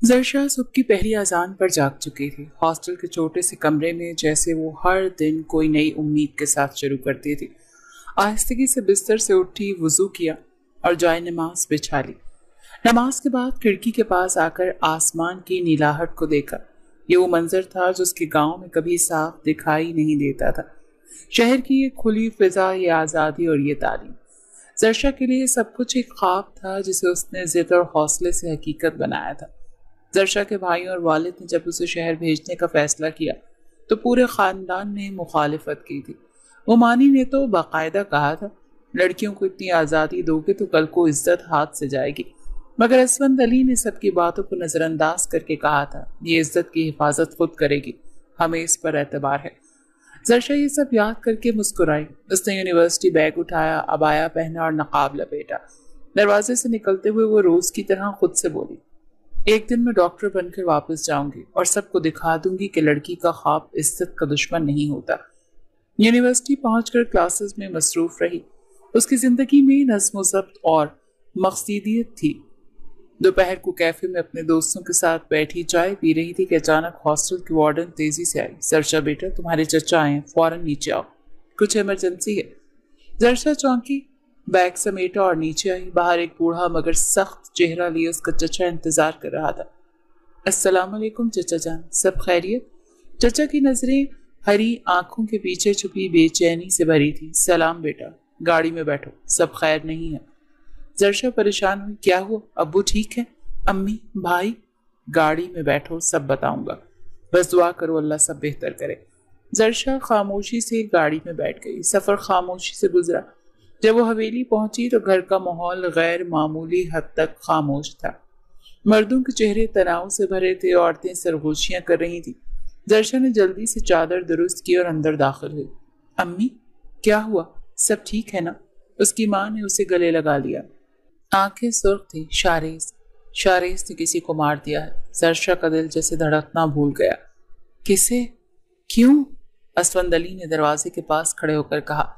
زرشا صبح کی پہلی اذان پر جاگ چکی تھی۔ ہاسٹل کے چھوٹے سے کمرے میں جیسے وہ ہر دن کوئی نئی امید کے ساتھ شروع کرتی تھی۔ آہستگی سے بستر سے اٹھی، وضو کیا اور جائے نماز بچھا لی۔ نماز کے بعد کھڑکی کے پاس آ کر آسمان کی نیلاہٹ کو دیکھا۔ یہ وہ منظر تھا جو اس کے گاؤں میں کبھی صاف دکھائی نہیں دیتا تھا۔ شہر کی یہ کھلی فضا، یہ آزادی اور یہ تعلیم۔ زرشا کے لیے سب کچھ ایک خواب تھا جسے اس نے ضد اور حوصلے سے حقیقت بنایا تھا۔ زرشا کے بھائیوں اور والد نے جب اسے شہر بھیجنے کا فیصلہ کیا تو پورے خاندان نے مخالفت کی تھی۔ عمانی نے تو باقاعدہ کہا تھا، لڑکیوں کو اتنی آزادی دو گے تو کل کو عزت ہاتھ سے جائے گی، مگر اسفند علی نے سب کی باتوں کو نظر انداز کر کے کہا تھا، یہ عزت کی حفاظت خود کرے گی، ہمیں اس پر اعتبار ہے۔ زرشا یہ سب یاد کر کے مسکرائی۔ اس نے یونیورسٹی بیگ اٹھایا، عبایا پہنا اور نقاب لپیٹا۔ دروازے سے نکلتے ہوئے وہ روز کی طرح خود سے بولی، ایک دن میں ڈاکٹر بن کر واپس جاؤں گی اور سب کو دکھا دوں گی کہ لڑکی کا خواب عزت کا دشمن نہیں ہوتا۔ یونیورسٹی پہنچ کر کلاسز میں مصروف رہی۔ اس کی زندگی میں نظم و ضبط اور مقصدیت تھی۔ دوپہر کو کیفے میں اپنے دوستوں کے ساتھ بیٹھی چائے پی رہی تھی کہ اچانک ہاسٹل کی وارڈن تیزی سے آئی۔ زرشا بیٹا، تمہارے چچا آئے ہیں، فوراً نیچے آؤ، کچھ ایمرجنسی ہے۔ زرشا چونکی، بیگ سمیٹا اور نیچے آئی۔ باہر ایک بوڑھا مگر سخت چہرہ لیے اس کا چچا انتظار کر رہا تھا۔ السلام علیکم چچا جان، سب خیریت؟ چچا کی نظریں ہری آنکھوں کے پیچھے چھپی بے چینی سے بھری تھی۔ سلام بیٹا، گاڑی میں بیٹھو، سب خیر نہیں ہے؟ زرشا پریشان ہوئی، کیا ہوا؟ ابو ٹھیک ہے؟ امی، بھائی؟ گاڑی میں بیٹھو، سب بتاؤں گا، بس دعا کرو اللہ سب بہتر کرے۔ زرشا خاموشی سے گاڑی میں بیٹھ گئی۔ سفر خاموشی سے گزرا۔ جب وہ حویلی پہنچی تو گھر کا ماحول غیر معمولی حد تک خاموش تھا۔ مردوں کے چہرے تناؤ سے بھرے تھے، عورتیں سرگوشیاں کر رہی تھیں۔ زرشا نے جلدی سے چادر درست کی اور اندر داخل ہوئی۔ امی، کیا ہوا؟ سب ٹھیک ہے نا؟ اس کی ماں نے اسے گلے لگا لیا۔ آنکھیں سرخ تھی۔ شاریز نے کسی کو مار دیا ہے۔ زرشا کا دل جیسے دھڑکنا بھول گیا۔ کسے؟ کیوں؟ اسفند علی نے دروازے کے پاس کھڑے ہو کر کہا،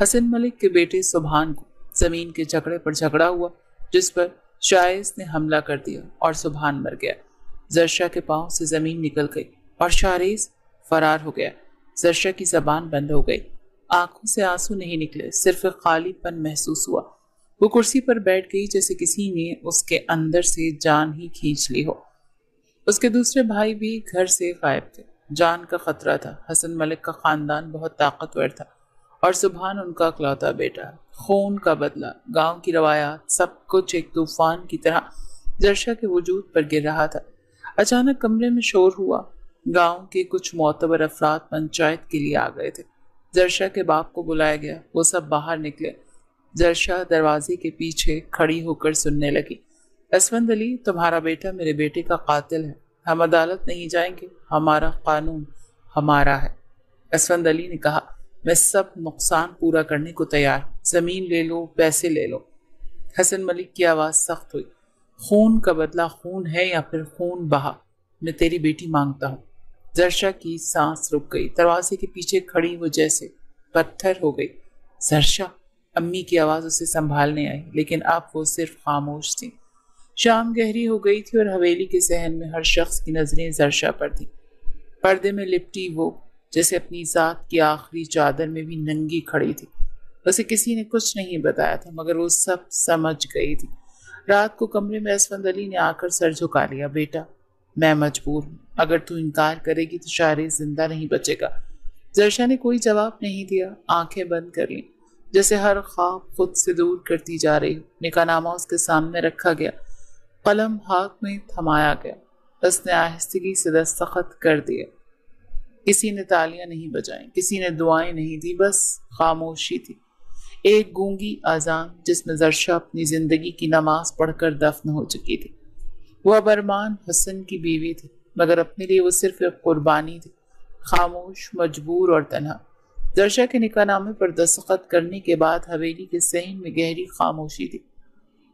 حسن ملک کے بیٹے سبحان کو زمین کے جھگڑے پر جھگڑا ہوا جس پر شائز نے حملہ کر دیا اور سبحان مر گیا۔ زرشا کے پاؤں سے زمین نکل گئی اور شاریز فرار ہو گیا۔ زرشا کی زبان بند ہو گئی۔ آنکھوں سے آنسو نہیں نکلے، صرف خالی پن محسوس ہوا۔ وہ کرسی پر بیٹھ گئی جیسے کسی نے اس کے اندر سے جان ہی کھینچ لی ہو۔ اس کے دوسرے بھائی بھی گھر سے غائب تھے۔ جان کا خطرہ تھا۔ حسن ملک کا خاندان بہت طاقتور تھا اور سبحان ان کا اکلوتا بیٹا۔ خون کا بدلہ، گاؤں کی روایات، سب کچھ ایک طوفان کی طرح زرشا کے وجود پر گر رہا تھا۔ اچانک کمرے میں شور ہوا۔ گاؤں کے کچھ معتبر افراد پنچایت کے لیے آ گئے تھے۔ زرشا کے باپ کو بلایا گیا۔ وہ سب باہر نکلے۔ زرشا دروازے کے پیچھے کھڑی ہو کر سننے لگی۔ اسفند علی، تمہارا بیٹا میرے بیٹے کا قاتل ہے، ہم عدالت نہیں جائیں گے، ہمارا قانون ہمارا ہے۔ اسفند علی نے کہا، میں سب نقصان پورا کرنے کو تیار، زمین لے لو، پیسے لے لو۔ حسن ملک کی آواز سخت ہوئی، خون کا بدلہ خون ہے یا پھر خون بہا، میں تیری بیٹی مانگتا ہوں۔ زرشا کی سانس رک گئی۔ دروازے کے پیچھے کھڑی وہ جیسے پتھر ہو گئی۔ زرشا، امی کی آواز اسے سنبھالنے آئی، لیکن اب وہ صرف خاموش تھی۔ شام گہری ہو گئی تھی اور حویلی کے صحن میں ہر شخص کی نظریں زرشا پر تھیں۔ پردے میں لپٹی وہ جیسے اپنی ذات کی آخری چادر میں بھی ننگی کھڑی تھی۔ اسے کسی نے کچھ نہیں بتایا تھا مگر وہ سب سمجھ گئی تھی۔ رات کو کمرے میں اسفند علی نے آ کر سر جھکا لیا، بیٹا میں مجبور ہوں، اگر تو انکار کرے گی تو شاعری زندہ نہیں بچے گا۔ زرشا نے کوئی جواب نہیں دیا، آنکھیں بند کر لیں جیسے ہر خواب خود سے دور کرتی جا رہی۔ نکاح نامہ اس کے سامنے رکھا گیا، قلم ہاتھ میں تھمایا گیا۔ اس نے آہستگی سے دستخط کر دیے۔ کسی نے تالیاں نہیں بجائیں، کسی نے دعائیں نہیں دی، بس خاموشی تھی۔ ایک گونگی اذان جس میں زرشا اپنی زندگی کی نماز پڑھ کر دفن ہو چکی تھی۔ وہ اب ارمان حسن کی بیوی تھی مگر اپنے لیے وہ صرف ایک قربانی تھی، خاموش، مجبور اور تنہا۔ زرشا کے نکاح نامے پر دستخط کرنے کے بعد حویلی کے صحن میں گہری خاموشی تھی۔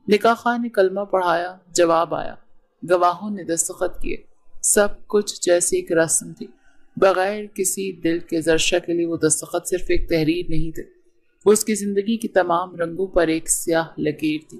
نکاح خان نے کلمہ پڑھایا، جواب آیا، گواہوں نے دستخط کیے، سب کچھ جیسے ایک رسم تھی۔ بغیر کسی دل کے زرشا کے لیے وہ دستخط صرف ایک تحریر نہیں تھے، وہ اس کی زندگی کی تمام رنگوں پر ایک سیاہ لکیر تھی۔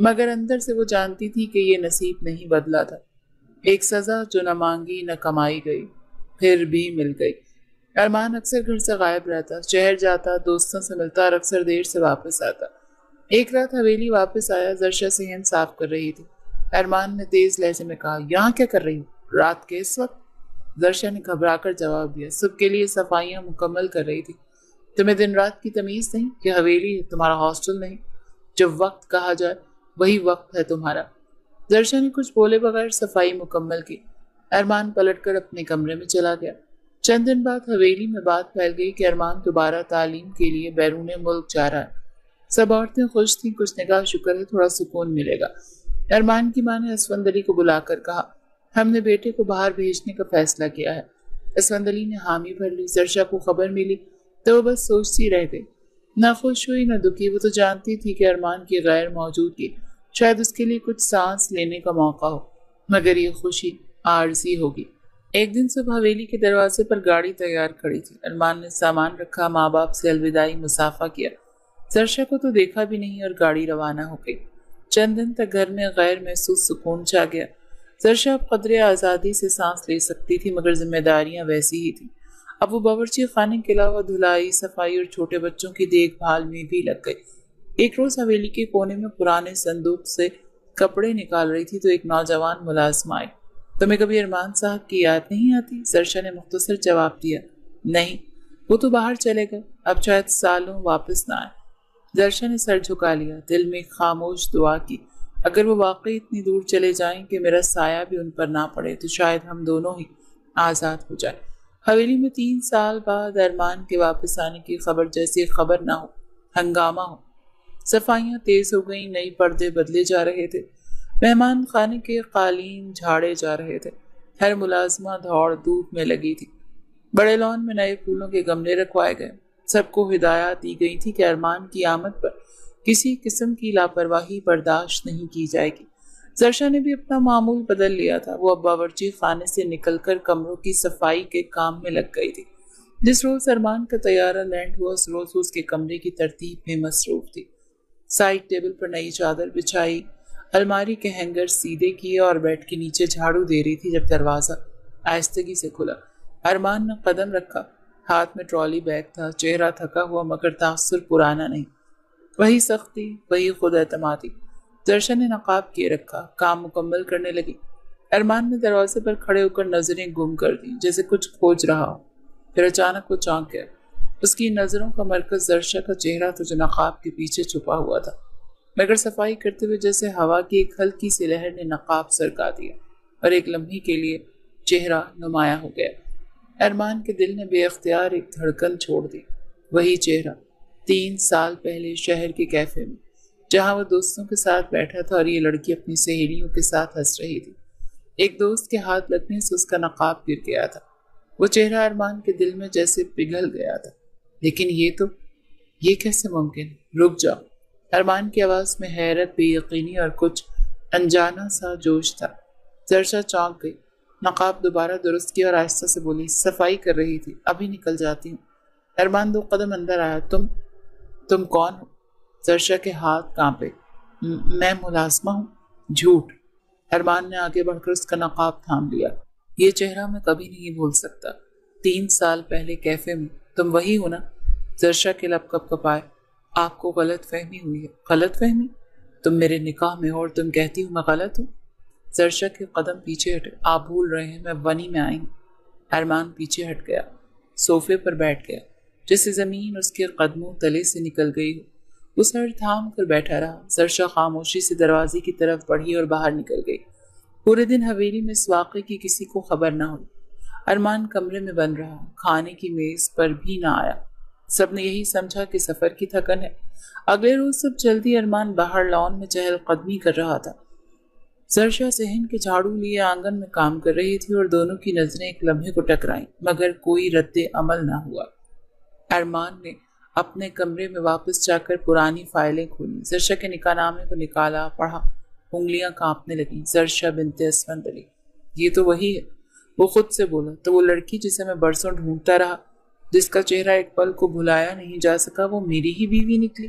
مگر اندر سے وہ جانتی تھی کہ یہ نصیب نہیں بدلا تھا، ایک سزا جو نہ مانگی نہ کمائی گئی، پھر بھی مل گئی۔ ارمان اکثر گھر سے غائب رہتا، شہر جاتا، دوستوں سے ملتا اور اکثر دیر سے واپس آتا۔ ایک رات حویلی واپس آیا، زرشا صحن صاف کر رہی تھی۔ ارمان نے تیز لہجے میں کہا، یہاں کیا کر رہی ہو رات کے اس وقت؟ زرشا نے گھبرا کر جواب دیا، صبح کے لیے صفائیاں مکمل کر رہی تھی۔ تمہیں دن رات کی تمیز نہیں؟ یہ حویلی ہے، تمہارا ہاسٹل نہیں۔ جب وقت کہا جائے وہی وقت ہے تمہارا۔ زرشا نے کچھ بولے بغیر صفائی مکمل کی۔ ارمان پلٹ کر اپنے کمرے میں چلا گیا۔ چند دن بعد حویلی میں بات پھیل گئی کہ ارمان دوبارہ تعلیم کے لیے بیرون ملک جا رہا ہے۔ سب عورتیں خوش تھیں، کچھ نے کہا شکر ہے تھوڑا سکون ملے گا۔ ارمان کی ماں نے اسفند علی کو بلا کر کہا، ہم نے بیٹے کو باہر بھیجنے کا فیصلہ کیا ہے۔ اسفند علی نے حامی بھر لی۔ زرشا کو خبر ملی تو وہ بس سوچتی رہ گئی، نہ خوش ہوئی نہ دکھی۔ وہ تو جانتی تھی کہ ارمان کی غیر موجودگی شاید اس کے لیے کچھ سانس لینے کا موقع ہو، مگر یہ خوشی عارضی ہوگی۔ ایک دن صبح حویلی کے دروازے پر گاڑی تیار کھڑی تھی۔ ارمان نے سامان رکھا، ماں باپ سے الوداعی مصافحہ کیا۔ زرشا کو تو دیکھا بھی نہیں اور گاڑی روانہ ہو گئی۔ چند دن تک گھر میں غیر محسوس سکون چھا گیا۔ زرشا اب قدرے آزادی سے سانس لے سکتی تھی، مگر ذمہ داریاں ویسی ہی تھیں۔ اب وہ باورچی خانے کے علاوہ دھلائی، صفائی اور چھوٹے بچوں کی دیکھ بھال میں بھی لگ گئی۔ ایک روز حویلی کے کونے میں پرانے صندوق سے کپڑے نکال رہی تھی تو ایک نوجوان ملازم آئے۔ تمہیں کبھی ارمان صاحب کی یاد نہیں آتی؟ زرشا نے مختصر جواب دیا، نہیں، وہ تو باہر چلے گئے، اب شاید سالوں واپس نہ آئے۔ زرشا نے سر جھکا لیا، دل میں خاموش دعا کی، اگر وہ واقعی اتنی دور چلے جائیں کہ میرا سایہ بھی ان پر نہ پڑے تو شاید ہم دونوں ہی آزاد ہو جائیں۔ حویلی میں 3 سال بعد ارمان کے واپس آنے کی خبر جیسی خبر نہ ہو، ہنگامہ ہو۔ صفائیاں تیز ہو گئیں، نئی پردے بدلے جا رہے تھے، مہمان خانے کے قالین جھاڑے جا رہے تھے، ہر ملازمہ دوڑ دھوپ میں لگی تھی۔ بڑے لان میں نئے پھولوں کے گملے رکھوائے گئے۔ سب کو ہدایات دی گئی تھی کہ ارمان کی آمد پر کسی قسم کی لاپرواہی برداشت نہیں کی جائے گی۔ زرشا نے بھی اپنا معمول بدل لیا تھا، وہ اب باورچی خانے سے نکل کر کمروں کی صفائی کے کام میں لگ گئی تھی۔ جس روز ارمان کا طیارہ لینڈ ہوا اس روز اس کے کمرے کی ترتیب میں مصروف تھی۔ سائڈ ٹیبل پر نئی چادر بچھائی، الماری کے ہینگر سیدھے کیے اور بیڈ کے نیچے جھاڑو دے رہی تھی جب دروازہ آہستگی سے کھلا۔ ارمان نے قدم رکھا، ہاتھ میں ٹرالی بیگ تھا، چہرہ تھکا ہوا مگر تاثر پرانا نہیں، وہی سختی، وہی خود اعتمادی۔ زرشا نے نقاب کیے رکھا، کام مکمل کرنے لگی۔ ارمان نے دروازے پر کھڑے ہو کر نظریں گم کر دی جیسے کچھ کھوج رہا ہو، پھر اچانک وہ چونک گیا۔ اس کی نظروں کا مرکز زرشا کا چہرہ تھا جو نقاب کے پیچھے چھپا ہوا تھا، مگر صفائی کرتے ہوئے جیسے ہوا کی ایک ہلکی سی لہر نے نقاب سرکا دیا اور ایک لمحے کے لیے چہرہ نمایاں ہو گیا۔ ارمان کے دل نے بے اختیار ایک دھڑکن چھوڑ دی، وہی چہرہ 3 سال پہلے شہر کے کیفے میں جہاں وہ دوستوں کے ساتھ بیٹھا تھا اور یہ لڑکی اپنی سہیلیوں کے ساتھ ہنس رہی تھی۔ ایک دوست کے ہاتھ لگنے سے اس کا نقاب گر گیا تھا، وہ چہرہ ارمان کے دل میں جیسے پگھل گیا تھا۔ لیکن یہ کیسے ممکن ہے؟ رک جاؤ۔ ارمان کی آواز میں حیرت، بے یقینی اور کچھ انجانا سا جوش تھا۔ زرشا چونک گئی، نقاب دوبارہ درست کیا اور آہستہ سے بولی، صفائی کر رہی تھی، ابھی نکل جاتی ہوں۔ ارمان 2 قدم اندر آیا، تم کون ہو؟ زرشا کے ہاتھ کانپے۔ میں ملازمہ ہوں۔ جھوٹ۔ ارمان نے آگے بڑھ کر اس کا نقاب تھام لیا۔ یہ چہرہ میں کبھی نہیں بھول سکتا۔ 3 سال پہلے کیفے میں تم وہی ہو نا؟ زرشا کے لب کپ کپائے۔ آپ کو غلط فہمی ہوئی ہے۔ غلط فہمی؟ تم میرے نکاح میں ہو اور تم کہتی ہو میں غلط ہوں؟ زرشا کے قدم پیچھے ہٹے۔ آپ بھول رہے ہیں میں ونی میں آئی ہوں۔ ارمان پیچھے ہٹ گیا، صوفے پر بیٹھ گیا، جیسے زمین اس کے قدموں تلے سے نکل گئی ہو۔ وہ سر تھام کر بیٹھا رہا۔ زرشا خاموشی سے دروازے کی طرف بڑھی اور باہر نکل گئی۔ پورے دن حویلی میں اس واقعے کی کسی کو خبر نہ ہوئی۔ ارمان کمرے میں بند رہا، کھانے کی میز پر بھی نہ آیا۔ سب نے یہی سمجھا کہ سفر کی تھکن ہے۔ اگلے روز سب جلدی ارمان باہر لان میں چہل قدمی کر رہا تھا۔ زرشا صحن کے جھاڑو لیے آنگن میں کام کر رہی تھی اور دونوں کی نظریں ایک لمحے کو ٹکرائیں، مگر کوئی رد عمل نہ ہوا۔ ارمان نے اپنے کمرے میں واپس جا کر پرانی فائلیں کھولیں، زرشا کے نکاح نامے کو نکالا، پڑھا، انگلیاں کانپنے لگیں۔ زرشا بنت اسفند علی، یہ تو وہی ہے، وہ خود سے بولا۔ تو وہ لڑکی جسے میں برسوں ڈھونڈتا رہا، جس کا چہرہ ایک پل کو بھلایا نہیں جا سکا، وہ میری ہی بیوی نکلی۔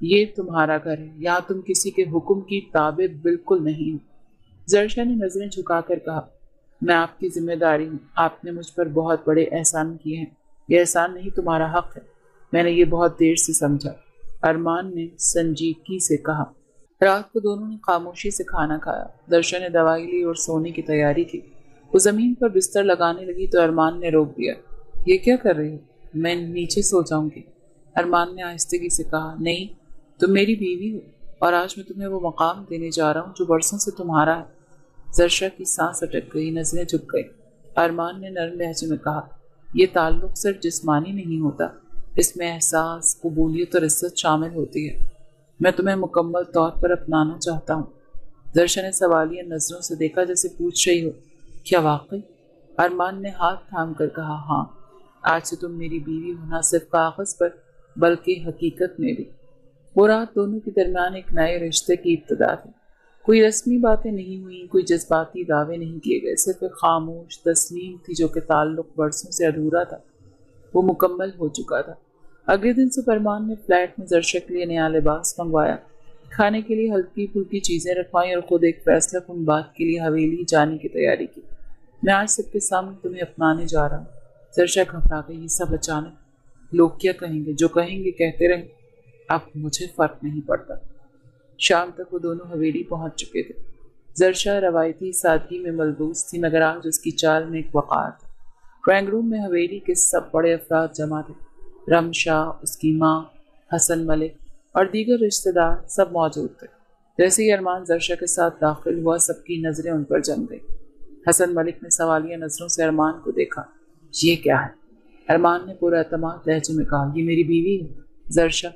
یہ تمہارا گھر ہے، یہاں تم کسی کے حکم کی تابع بالکل نہیں ہو۔ زرشا نے نظریں جھکا کر کہا، میں آپ کی ذمہ داری ہوں، آپ نے مجھ پر بہت بڑے احسان کیے ہیں، یہ احسان نہیں تمہارا حق ہے، میں نے یہ بہت دیر سے سمجھا، ارمان نے سنجیدگی سے کہا۔ رات کو دونوں نے خاموشی سے کھانا کھایا، درشا نے دوائی لی اور سونے کی تیاری کی۔ وہ زمین پر بستر لگانے لگی تو ارمان نے روک دیا۔ یہ کیا کر رہی ہو؟ میں نیچے سو جاؤں گی، ارمان نے آہستگی سے کہا۔ نہیں، تم میری بیوی ہو اور آج میں تمہیں وہ مقام دینے جا رہا ہوں جو برسوں سے تمہارا ہے۔ زرشا کی سانس اٹک گئی، نظریں جھک گئی۔ ارمان نے نرم لہجے میں کہا، یہ تعلق صرف جسمانی نہیں ہوتا، اس میں احساس، قبولیت اور عزت شامل ہوتی ہے۔ میں تمہیں مکمل طور پر اپنانا چاہتا ہوں۔ درشا نے سوالیہ نظروں سے دیکھا جیسے پوچھ رہی ہو، کیا واقعی؟ ارمان نے ہاتھ تھام کر کہا، ہاں، آج سے تم میری بیوی ہو، نہ صرف کاغذ پر بلکہ حقیقت میں بھی۔ وہ رات دونوں کے درمیان ایک نئے رشتے کی ابتدا تھی۔ کوئی رسمی باتیں نہیں ہوئیں، کوئی جذباتی دعوے نہیں کیے گئے، صرف ایک خاموش تسلیم تھی جو کہ تعلق برسوں سے ادھورا تھا، وہ مکمل ہو چکا تھا۔ اگلے دن سے ارمان نے فلیٹ میں زرشا کے لیے نیا لباس منگوایا، کھانے کے لیے ہلکی پھلکی چیزیں رکھوائیں اور خود ایک فیصلہ کن بات کے لیے حویلی جانے کی تیاری کی۔ میں آج سب کے سامنے تمہیں اپنانے جا رہا ہوں۔ زرشا گھبرا گئی، یہ سب اچانک، لوگ کیا کہیں گے؟ جو کہیں گے کہتے رہیں، اب مجھے فرق نہیں پڑتا۔ شام تک وہ دونوں حویلی پہنچ چکے تھے۔ زرشا روایتی سادگی میں ملبوس تھی، مگر آج اس کی چال میں ایک وقار تھا۔ ڈرائنگ روم میں حویلی کے سب بڑے افراد جمع تھے، رمشا، اس کی ماں، حسن ملک اور دیگر رشتہ دار سب موجود تھے۔ جیسے ہی ارمان زرشا کے ساتھ داخل ہوا، سب کی نظریں ان پر جم گئی۔ حسن ملک نے سوالیہ نظروں سے ارمان کو دیکھا۔ یہ کیا ہے؟ ارمان نے پورا اعتماد لہجے میں کہا، یہ میری بیوی ہے زرشا،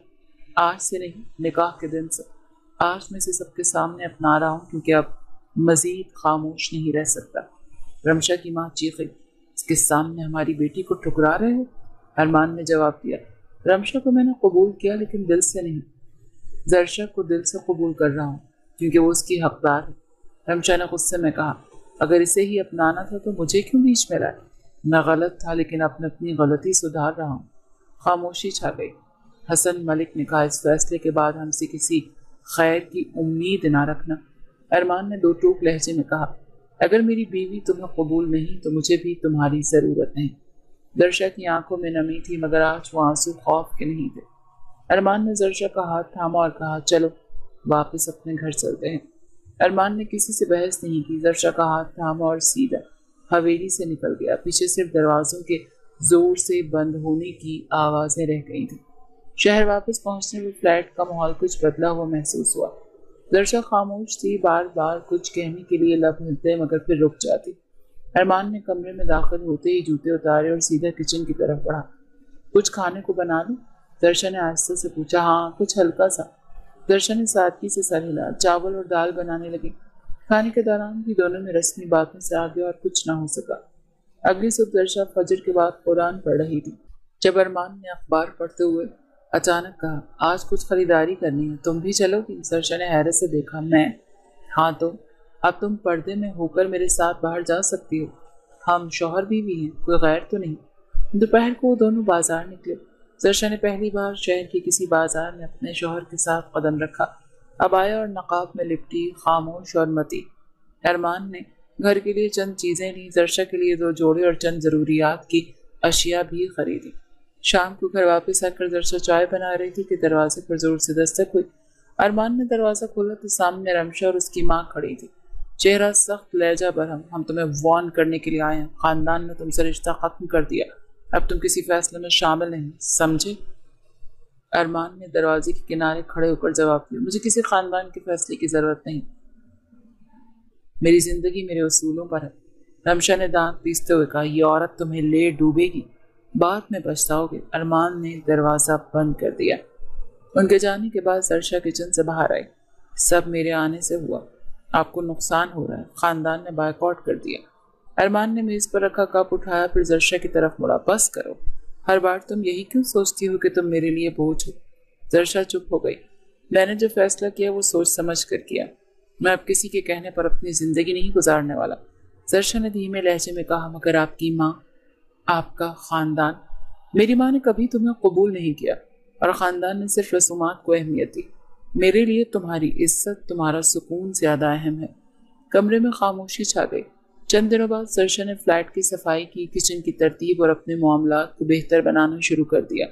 آج سے نہیں، نکاح کے دن سے، آج میں سے سب کے سامنے اپنا رہا ہوں کیونکہ اب مزید خاموش نہیں رہ سکتا۔ رمشا کی ماں چیخی، اس کے سامنے ہماری بیٹی کو ٹھکرا رہے ہو؟ ارمان نے جواب دیا، رمشا کو میں نے قبول کیا لیکن دل سے نہیں، زرشا کو دل سے قبول کر رہا ہوں کیونکہ وہ اس کی حقدار ہے۔ رمشا نے غصے میں کہا، اگر اسے ہی اپنانا تھا تو مجھے کیوں بیچ میں لائے؟ میں غلط تھا لیکن اب میں اپنی غلطی سدھار رہا ہوں۔ خاموشی چھا گئی۔ حسن ملک نے کہا، اس فیصلے کے بعد ہم سے کسی خیر کی امید نہ رکھنا۔ ارمان نے دو ٹوک لہجے میں کہا، اگر میری بیوی تمہیں قبول نہیں تو مجھے بھی تمہاری ضرورت نہیں۔ زرشا کی آنکھوں میں نمی تھی مگر آج وہ آنسو خوف کے نہیں تھے۔ ارمان نے زرشا کا ہاتھ تھاما اور کہا، چلو واپس اپنے گھر چلتے ہیں۔ ارمان نے کسی سے بحث نہیں کی، زرشا کا ہاتھ تھاما اور سیدھا حویلی سے نکل گیا۔ پیچھے صرف دروازوں کے زور سے بند ہونے کی آوازیں رہ گئی تھیں۔ شہر واپس پہنچنے میں فلیٹ کا ماحول کچھ بدلا ہوا محسوس ہوا۔ زرشا خاموش تھی، بار بار کچھ کہنے کے لیے لب ہلتے مگر پھر رک جاتی۔ ارمان نے کمرے میں داخل ہوتے ہی جوتے اتارے اور سیدھا کچن کی طرف بڑھا۔ کچھ کھانے کو بنا لوں؟ زرشا نے آہستہ سے پوچھا۔ ہاں، کچھ ہلکا سا۔ زرشا نے سادگی سے سر ہلا۔ چاول اور دال بنانے لگی۔ کھانے کے دوران بھی دونوں میں رسمی باتوں سے آگے اور کچھ نہ ہو سکا۔ اگلی صبح زرشا فجر کے بعد قرآن پڑھ رہی تھی جب ارمان نے اخبار پڑھتے ہوئے اچانک کہا، آج کچھ خریداری کرنی ہے، تم بھی چلو گی؟ زرشا نے حیرت سے دیکھا۔ میں؟ ہاں تو اب تم پردے میں ہو کر میرے ساتھ باہر جا سکتی ہو، ہم شوہر بیوی ہیں، کوئی غیر تو نہیں۔ دوپہر کو وہ دونوں بازار نکلے۔ زرشا نے پہلی بار شہر کے کسی بازار میں اپنے شوہر کے ساتھ قدم رکھا، عبایا اور نقاب میں لپٹی، خاموش اور متی۔ ارمان نے گھر کے لیے چند چیزیں لیں، زرشا کے لیے 2 جوڑے اور چند ضروریات کی اشیاء بھی خریدی۔ شام کو گھر واپس آ کر زرشا چائے بنا رہی تھی کہ دروازے پر زور سے دستک ہوئی۔ ارمان نے دروازہ کھولا تو سامنے رمشا اور اس کی ماں کھڑی تھی، چہرہ سخت، لہجہ برہم۔ ہم تمہیں وارن کرنے کے لیے آئے ہیں، خاندان نے تم سے رشتہ ختم کر دیا، اب تم کسی فیصلے میں شامل نہیں، سمجھے؟ ارمان نے دروازے کے کنارے کھڑے ہو کر جواب دیا، مجھے کسی خاندان کے فیصلے کی ضرورت نہیں، میری زندگی میرے اصولوں پر ہے۔ رمشا نے دانت پیستے ہوئے کہا، یہ عورت تمہیں لے ڈوبے گی، بعد میں پچھتاؤ گے۔ ارمان نے دروازہ بند کر دیا۔ ان کے جانے کے بعد زرشا کچن سے باہر آئی۔ سب میرے آنے سے ہوا، آپ کو نقصان ہو رہا ہے، خاندان نے بائیکاٹ کر دیا۔ ارمان نے میز پر رکھا کپ اٹھایا، پھر زرشا کی طرف مڑا، بس کرو، ہر بار تم یہی کیوں سوچتی ہو کہ تم میرے لیے بوجھ ہو؟ زرشا چپ ہو گئی۔ میں نے جو فیصلہ کیا وہ سوچ سمجھ کر کیا، میں اب کسی کے کہنے پر اپنی زندگی نہیں گزارنے والا۔ زرشا نے دھیمے لہجے میں کہا، مگر آپ کی ماں، آپ کا خاندان؟ میری ماں نے کبھی تمہیں قبول نہیں کیا، اور خاندان نے صرف رسومات کو اہمیت دی۔ میرے لیے تمہاری عزت، تمہارا سکون زیادہ اہم ہے۔ کمرے میں خاموشی چھا گئی۔ چند دنوں بعد سرشا نے فلیٹ کی صفائی کی، کچن کی ترتیب اور اپنے معاملات کو بہتر بنانا شروع کر دیا۔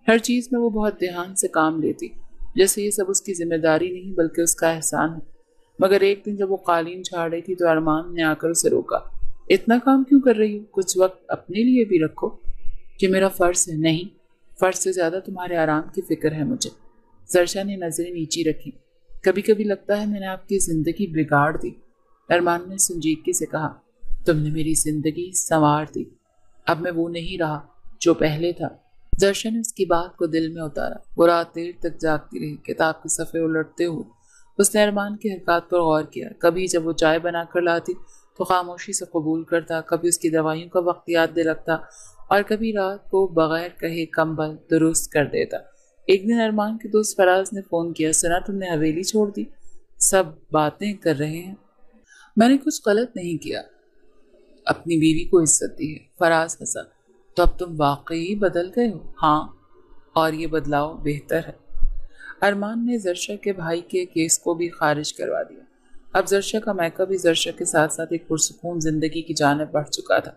ہر چیز میں وہ بہت دھیان سے کام لیتی، جیسے یہ سب اس کی ذمہ داری نہیں بلکہ اس کا احسان ہے۔ مگر ایک دن جب وہ قالین جھاڑ رہی تھی تو ارمان نے آ کر اسے روکا۔ اتنا کام کیوں کر رہی ہو؟ کچھ وقت اپنے لیے بھی رکھو۔ یہ میرا فرض ہے۔ نہیں، فرض سے زیادہ تمہارے آرام کی فکر ہے مجھے۔ سرشا نے نظریں نیچی رکھی۔ کبھی کبھی لگتا ہے میں نے آپ کی زندگی بگاڑ دی، ارمان نے سنجیدگی سے کہا۔ تم نے میری زندگی سنوار دی۔ اب میں وہ نہیں رہا جو پہلے تھا۔ سرشا نے اس کی بات کو دل میں اتارا۔ وہ رات دیر تک جاگتی رہی، کتاب کے صفحے الٹتے ہوئے۔ اس نے ارمان کی حرکات پر غور کیا۔ کبھی جب وہ چائے بنا کر لاتی تو خاموشی سے قبول کرتا، کبھی اس کی دوائیوں کا وقت یاد دلاتا اور کبھی رات کو بغیر کہے کمبل درست کر دیتا۔ ایک دن ارمان کے دوست فراز نے فون کیا۔ سنا تم نے حویلی چھوڑ دی؟ سب باتیں کر رہے ہیں۔ میں نے کچھ غلط نہیں کیا، اپنی بیوی کو عزت دی ہے۔ فراز ہنسا۔ تو اب تم واقعی بدل گئے ہو؟ ہاں، اور یہ بدلاؤ بہتر ہے۔ ارمان نے زرشا کے بھائی کے کیس کو بھی خارج کروا دیا۔ اب زرشا کا میکا بھی زرشا کے ساتھ ساتھ ایک پرسکون زندگی کی جانب بڑھ چکا تھا،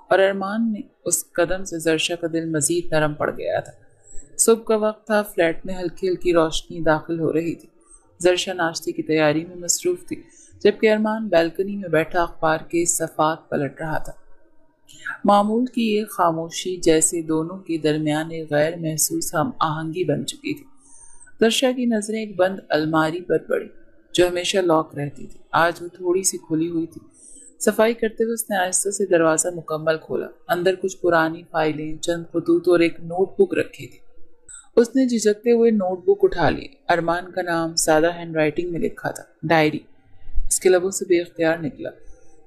اور ارمان نے اس قدم سے زرشا کا دل مزید نرم پڑ گیا تھا۔ صبح کا وقت تھا، فلیٹ میں ہلکی ہلکی روشنی داخل ہو رہی تھی۔ زرشا ناشتے کی تیاری میں مصروف تھی، جبکہ ارمان بالکنی میں بیٹھا اخبار کے صفحات پلٹ رہا تھا۔ معمول کی یہ خاموشی جیسے دونوں کے درمیان ایک غیر محسوس ہم آہنگی بن چکی تھی۔ زرشا کی نظریں ایک بند الماری پر پڑی جو ہمیشہ لاک رہتی تھی۔ آج وہ تھوڑی سی کھلی ہوئی تھی۔ صفائی کرتے ہوئے اس نے آہستہ سے دروازہ مکمل کھولا۔ اندر کچھ پرانی فائلیں، چند خطوط اور ایک نوٹ بک رکھی تھی۔ اس نے جھجکتے ہوئے نوٹ بک اٹھا لی۔ ارمان کا نام سادہ ہینڈ رائٹنگ میں لکھا تھا، ڈائری۔ اس کے لبوں سے بے اختیار نکلا۔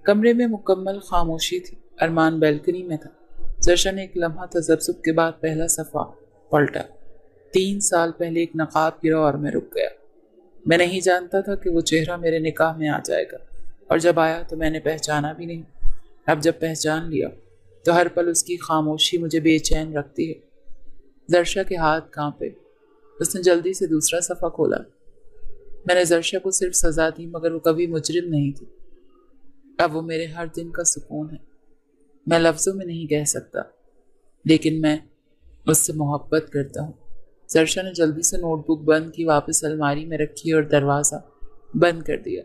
کمرے میں مکمل خاموشی تھی۔ ارمان بیلکنی میں تھا۔ زرشا نے ایک لمحہ تذبذب کے بعد پہلا صفحہ پلٹا۔ 3 سال پہلے ایک نقاب گرا اور میں رک گیا۔ میں نہیں جانتا تھا کہ وہ چہرہ میرے نکاح میں آ جائے گا، اور جب آیا تو میں نے پہچانا بھی نہیں۔ اب جب پہچان لیا تو ہر پل اس کی خاموشی مجھے بے چین رکھتی ہے۔ زرشا کے ہاتھ کانپے۔ اس نے جلدی سے دوسرا صفحہ کھولا۔ میں نے زرشا کو صرف سزا دی، مگر وہ کبھی مجرم نہیں تھی۔ اب وہ میرے ہر دن کا سکون ہے۔ میں لفظوں میں نہیں کہہ سکتا، لیکن میں اس سے محبت کرتا ہوں۔ زرشا نے جلدی سے نوٹ بک بند کی، واپس الماری میں رکھی اور دروازہ بند کر دیا۔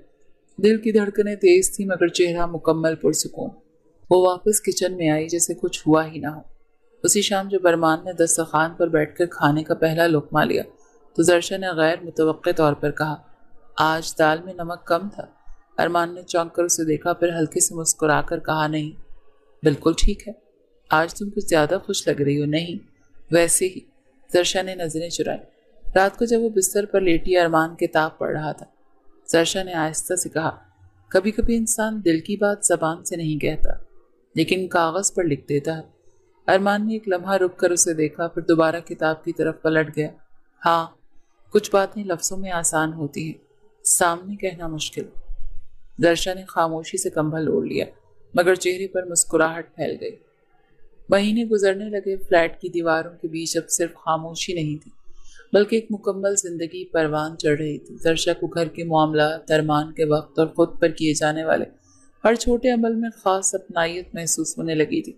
دل کی دھڑکنیں تیز تھی مگر چہرہ مکمل پرسکون۔ وہ واپس کچن میں آئی جیسے کچھ ہوا ہی نہ ہو۔ اسی شام جب ارمان نے دسترخوان پر بیٹھ کر کھانے کا پہلا لقمہ لیا تو زرشا نے غیر متوقع طور پر کہا، آج دال میں نمک کم تھا۔ ارمان نے چونک کر اسے دیکھا، پھر ہلکے سے مسکرا کر کہا، نہیں، بالکل ٹھیک ہے۔ آج تم کچھ زیادہ خوش لگ رہی ہو۔ نہیں، ویسے ہی۔ زرشا نے نظریں چرائی۔ رات کو جب وہ بستر پر لیٹی ارمان کتاب پڑھ رہا تھا، زرشا نے آہستہ سے کہا، کبھی کبھی انسان دل کی بات زبان سے نہیں کہتا، لیکن کاغذ پر لکھ دیتا ہے۔ ارمان نے ایک لمحہ رک کر اسے دیکھا، پھر دوبارہ کتاب کی طرف پلٹ گیا۔ ہاں، کچھ باتیں لفظوں میں آسان ہوتی ہیں، سامنے کہنا مشکل۔ زرشا نے خاموشی سے کمبل اوڑھ لیا، مگر چہرے پر مسکراہٹ پھیل گئی۔ مہینے گزرنے لگے۔ فلیٹ کی دیواروں کے بیچ اب صرف خاموشی نہیں تھی، بلکہ ایک مکمل زندگی پروان چڑھ رہی تھی۔ زرشا کو گھر کے معاملات، ارمان کے وقت اور خود پر کیے جانے والے ہر چھوٹے عمل میں خاص اپنائیت محسوس ہونے لگی تھی۔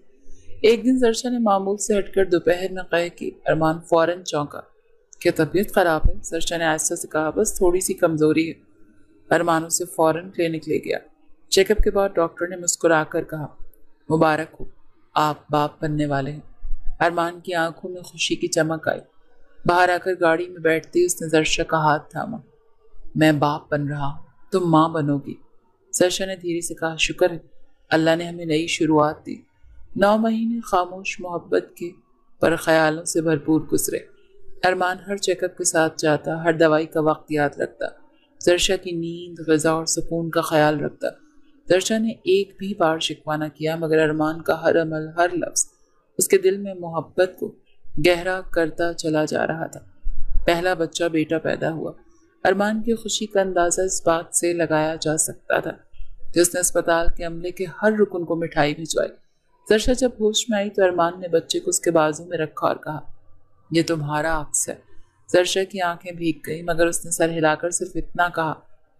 ایک دن زرشا نے معمول سے ہٹ کر دوپہر میں کہا کہ ارمان فوراً چونکا۔ کیا طبیعت خراب ہے؟ زرشا نے آہستہ سے کہا، بس تھوڑی سی کمزوری ہے۔ ارمان اسے فوراً کلینک لے گیا۔ چیک اپ کے بعد ڈاکٹر نے مسکرا کر کہا، مبارک ہو، آپ باپ بننے والے ہیں۔ ارمان کی آنکھوں میں خوشی کی چمک آئی۔ باہر آ کر گاڑی میں بیٹھتے اس نے زرشا کا ہاتھ تھاما۔ میں باپ بن رہا ہوں، تم ماں بنو گی۔ زرشا نے دھیرے سے کہا، شکر ہے، اللہ نے ہمیں نئی شروعات دی۔ 9 مہینے خاموش محبت کے پر خیالوں سے بھرپور گزرے۔ ارمان ہر چیک اپ کے ساتھ جاتا، ہر دوائی کا وقت یاد رکھتا، زرشا کی نیند، غذا اور سکون کا خیال رکھتا۔ زرشا نے ایک بھی بار شکوہ نہ کیا، مگر ارمان کا ہر عمل، ہر لفظ اس کے دل میں محبت کو گہرا کرتا چلا جا رہا تھا۔ پہلا بچہ بیٹا پیدا ہوا۔ ارمان کی خوشی کا اندازہ اس بات سے لگایا جا سکتا تھا کہ اس نے اسپتال کے عملے کے ہر رکن کو مٹھائی بھجوائی۔ زرشا جب ہوش میں آئی تو ارمان نے بچے کو اس کے بازو میں رکھا اور کہا، یہ تمہارا عکس ہے۔ زرشا کی آنکھیں بھیگ گئی مگر اس نے سر ہلاکر صرف اتنا کہا،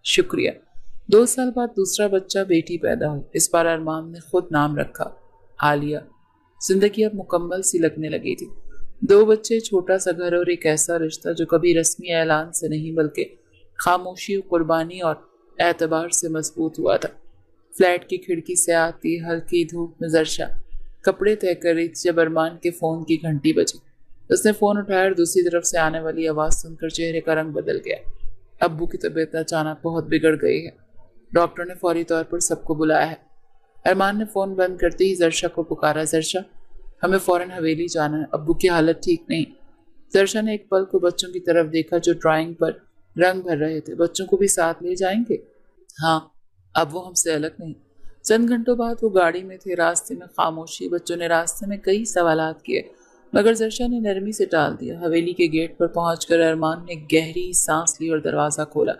شکریہ۔ 2 سال بعد دوسرا بچہ بیٹی پیدا ہوئی۔ اس بار ارمان نے خود نام رکھا، عالیہ۔ زندگی اب مکمل سی لگنے لگی تھی۔ 2 بچے، چھوٹا سا گھر اور ایک ایسا رشتہ جو کبھی رسمی اعلان سے نہیں بلکہ خاموشی، قربانی اور اعتبار سے مضبوط ہوا تھا۔ فلیٹ کی کھڑکی سے آتی ہلکی دھوپ میں زرشا کپڑے طے کر رہی تھی جب ارمان کے فون کی گھنٹی بجی۔ اس نے فون اٹھایا اور دوسری طرف سے آنے والی آواز سن کر چہرے کا رنگ بدل گیا۔ ابو کی طبیعت اچانک بہت بگڑ گئی ہے، ڈاکٹر نے فوری طور پر سب کو بلایا ہے۔ ارمان نے فون بند کرتے ہی زرشا کو پکارا، زرشا ہمیں فوراً حویلی جانا ہے، ابو کی حالت ٹھیک نہیں۔ زرشا نے ایک پل کو بچوں کی طرف دیکھا جو ڈرائنگ پر رنگ بھر رہے تھے۔ بچوں کو بھی ساتھ لے جائیں گے؟ ہاں، اب وہ ہم سے الگ نہیں۔ چند گھنٹوں بعد وہ گاڑی میں تھے، راستے میں خاموشی۔ بچوں نے راستے میں کئی سوالات کیے مگر زرشا نے نرمی سے ٹال دیا۔ حویلی کے گیٹ پر پہنچ کر ارمان نے گہری سانس لی اور دروازہ کھولا۔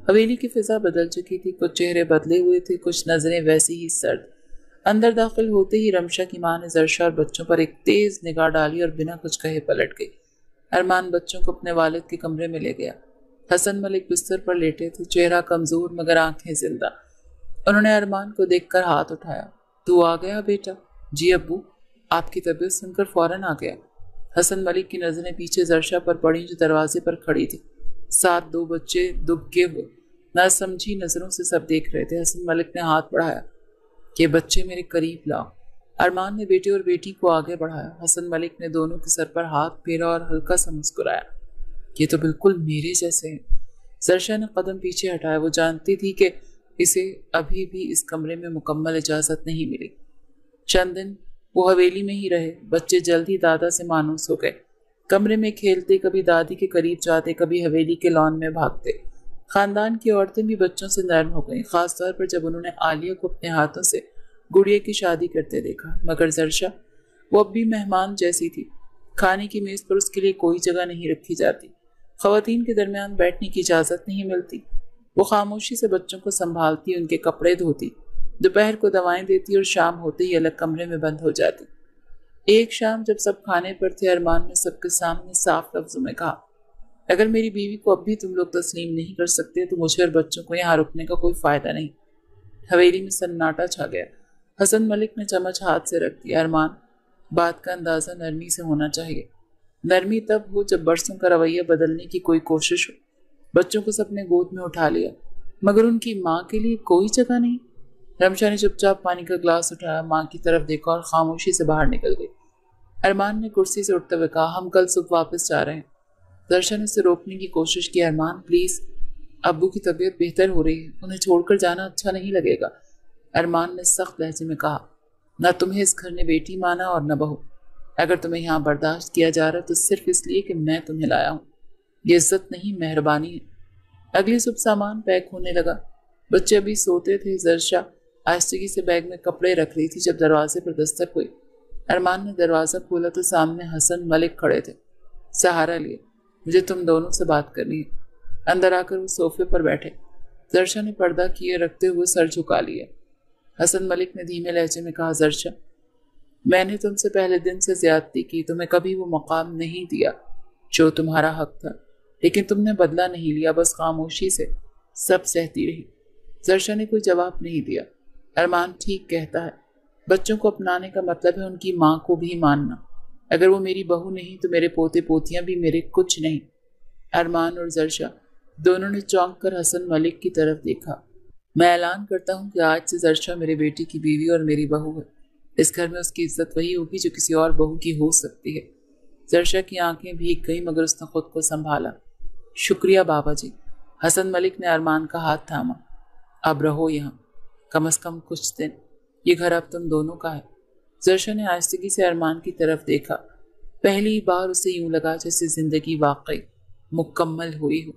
حویلی کی فضا بدل چکی تھی، کچھ چہرے بدلے ہوئے تھے، کچھ نظریں ویسی ہی سرد۔ اندر داخل ہوتے ہی رمشا کی ماں نے زرشا اور بچوں پر ایک تیز نگاہ ڈالی اور بنا کچھ کہے پلٹ گئی۔ ارمان بچوں کو اپنے والد کے کمرے میں لے گیا۔ حسن ملک بستر پر لیٹے تھے، چہرہ کمزور مگر آنکھیں زندہ۔ انہوں نے ارمان کو دیکھ کر ہاتھ اٹھایا، تو آ گیا بیٹا؟ جی ابو، آپ کی طبیعت سن کر فوراً آ گیا۔ حسن ملک کی نظریں پیچھے زرشا پر پڑی جو دروازے پر کھڑی تھی۔ ساتھ 2 بچے دبکے ہوئے نہ سمجھی نظروں سے سب دیکھ رہے تھے۔ حسن ملک نے ہاتھ بڑھایا کہ بچے میرے قریب لاؤ۔ ارمان نے بیٹے اور بیٹی کو آگے بڑھایا۔ حسن ملک نے دونوں کے سر پر ہاتھ پھیرا اور ہلکا سا مسکرایا، یہ تو بالکل میرے جیسے ہیں۔ زرشا نے قدم پیچھے ہٹایا، وہ جانتی تھی کہ اسے ابھی بھی اس کمرے میں مکمل اجازت نہیں ملی۔ چند دن وہ حویلی میں ہی رہے۔ بچے جلد ہی دادا سے مانوس ہو گئے، کمرے میں کھیلتے، کبھی دادی کے قریب جاتے، کبھی حویلی کے لان میں بھاگتے۔ خاندان کی عورتیں بھی بچوں سے نرم ہو گئیں، خاص طور پر جب انہوں نے عالیہ کو اپنے ہاتھوں سے گڑیا کی شادی کرتے دیکھا۔ مگر زرشا، وہ اب بھی مہمان جیسی تھی۔ کھانے کی میز پر اس کے لیے کوئی جگہ نہیں رکھی جاتی، خواتین کے درمیان بیٹھنے کی اجازت نہیں ملتی۔ وہ خاموشی سے بچوں کو سنبھالتی، ان کے کپڑے دھوتی، دوپہر کو دوائیں دیتی اور شام ہوتے ہی الگ کمرے میں بند ہو جاتی۔ ایک شام جب سب کھانے پر تھے، ارمان نے سب کے سامنے صاف لفظوں میں کہا، اگر میری بیوی کو اب بھی تم لوگ تسلیم نہیں کر سکتے تو مجھے اور بچوں کو یہاں رکنے کا کوئی فائدہ نہیں۔ حویلی میں سناٹا چھا گیا۔ حسن ملک نے چمچ ہاتھ سے رکھ دیا، ارمان، بات کا اندازہ نرمی سے ہونا چاہیے۔ نرمی تب ہو جب برسوں کا رویہ بدلنے کی کوئی کوشش ہو۔ بچوں کو سب نے گود میں اٹھا لیا مگر ان کی ماں کے لیے کوئی جگہ نہیں۔ رمشا نے چپ چاپ پانی کا گلاس اٹھایا، ماں کی طرف دیکھا اور خاموشی سے باہر نکل گئی۔ ارمان نے کرسی سے اٹھتے ہوئے کہا، ہم کل صبح واپس جا رہے ہیں۔ درشا نے اسے روکنے کی کوشش کی، ارمان پلیز، ابو کی طبیعت بہتر ہو رہی ہے، انہیں چھوڑ کر جانا اچھا نہیں لگے گا۔ ارمان نے سخت لہجے میں کہا، نہ تمہیں اس گھر نے بیٹی مانا اور نہ بہو۔ اگر تمہیں یہاں برداشت کیا جا رہا تو صرف اس لیے کہ میں تمہیں لایا ہوں۔ یہ عزت نہیں، مہربانی ہے۔ اگلی صبح سامان پیک ہونے لگا۔ بچے ابھی سوتے تھے۔ زرشا آہستگی سے بیگ میں کپڑے رکھ رہی تھی جب دروازے پر دستک ہوئی۔ ارمان نے دروازہ کھولا تو سامنے حسن ملک کھڑے تھے۔ سہارا لیے، مجھے تم دونوں سے بات کرنی ہے۔ اندر آ کر وہ صوفے پر بیٹھے۔ زرشا نے پردہ کیے رکھتے ہوئے سر جھکا لیا۔ حسن ملک نے دھیمے لہجے میں کہا، زرشا، میں نے تم سے پہلے دن سے زیادتی کی، تمہیں کبھی وہ مقام نہیں دیا جو تمہارا حق تھا، لیکن تم نے بدلہ نہیں لیا، بس خاموشی سے سب سہتی رہی۔ زرشا نے کوئی جواب نہیں دیا۔ ارمان ٹھیک کہتا ہے، بچوں کو اپنانے کا مطلب ہے ان کی ماں کو بھی ماننا۔ اگر وہ میری بہو نہیں تو میرے پوتے پوتیاں بھی میرے کچھ نہیں۔ ارمان اور زرشا دونوں نے چونک کر حسن ملک کی طرف دیکھا۔ میں اعلان کرتا ہوں کہ آج سے زرشا میرے بیٹی کی بیوی اور میری بہو ہے۔ اس گھر میں اس کی عزت وہی ہوگی جو کسی اور بہو کی ہو سکتی ہے۔ زرشا کی آنکھیں بھیگ گئیں مگر اس نے خود کو سنبھالا۔ شکریہ بابا جی۔ حسن ملک نے ارمان کا ہاتھ تھاما۔ اب رہو یہاں، کم از کم کچھ دن، یہ گھر اب تم دونوں کا ہے۔ زرشا نے آہستگی سے ارمان کی طرف دیکھا۔ پہلی بار اسے یوں لگا جیسے زندگی واقعی مکمل ہوئی ہو۔